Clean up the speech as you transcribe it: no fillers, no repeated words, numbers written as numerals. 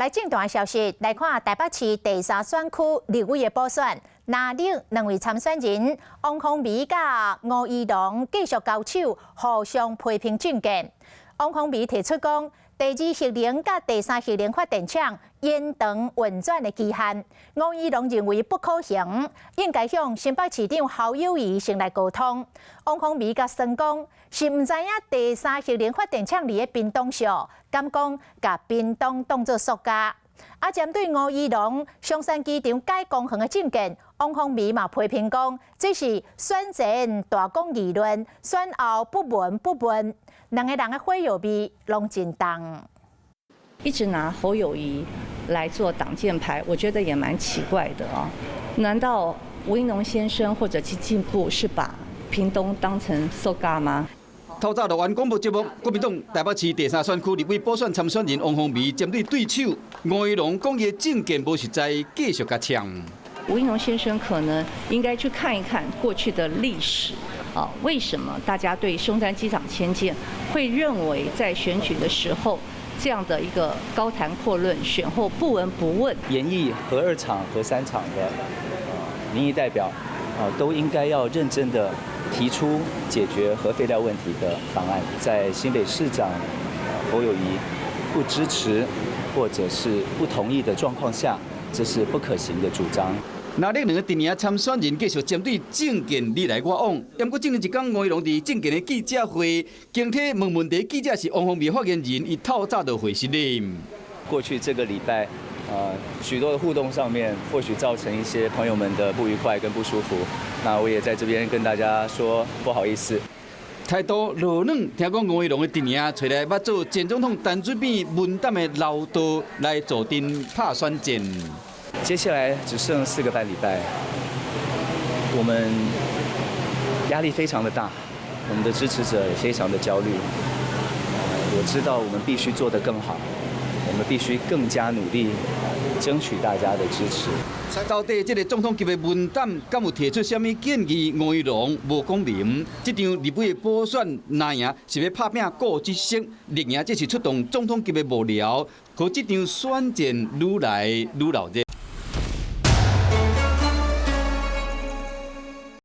来正段消息，来看台北市第3选区立委的补选，拿定2位参选人王凤美甲吴怡农继续交手，互相批评政见。王凤美提出讲，第2核能甲第3核能发电厂延长运转的期限，吴怡农认为不可行，应该向新北市长侯友宜先来沟通。王凤美甲宣讲，是唔知影第3核能发电厂伫咧屏东上，敢讲甲屏东当作塑胶。针对吴怡农松山机场改工程的政见，王凤美嘛批评讲，这是选前大讲议论，选后不闻不问，两个人的火药味拢真重。一直拿侯友宜来做挡箭牌，我觉得也蛮奇怪的啊。难道吴怡农先生或者基进步是把屏东当成塑胶吗？透早台湾广播节目，国民党台北市第3选区立委补选参选人王凤美针对对手吴怡农讲伊政见无实在，继续甲呛。吴怡农先生可能应该去看一看过去的历史啊，为什么大家对松山机场迁建会认为在选举的时候这样的一个高谈阔论，选后不闻不问？研议核2厂、核3厂的民意代表都应该要认真的提出解决核废料问题的方案。在新北市长侯友宜不支持或者是不同意的状况下，这是不可行的主张。那这2个阵营参选人继续针对政见你来我往，不过正一天吴怡农伫政见的记者会，经体问问题记者是王凤美发言人，伊透早就回信了。过去这个礼拜，许多的互动上面，或许造成一些朋友们的不愉快跟不舒服。那我也在这边跟大家说不好意思。态度落软，听讲吴怡农的阵营找来要做前总统陈水扁文胆的老道来坐镇拍选战。接下来只剩4个半礼拜，我们压力非常的大，我们的支持者也非常的焦虑。我知道我们必须做得更好，我们必须更加努力，争取大家的支持。到底这个总统级的文胆敢有提出什么建议？吴怡农无讲明。这场立委的补选拿赢是要拍拼顾一色，立赢这是出动总统级的幕僚，可这场选战愈来愈闹热。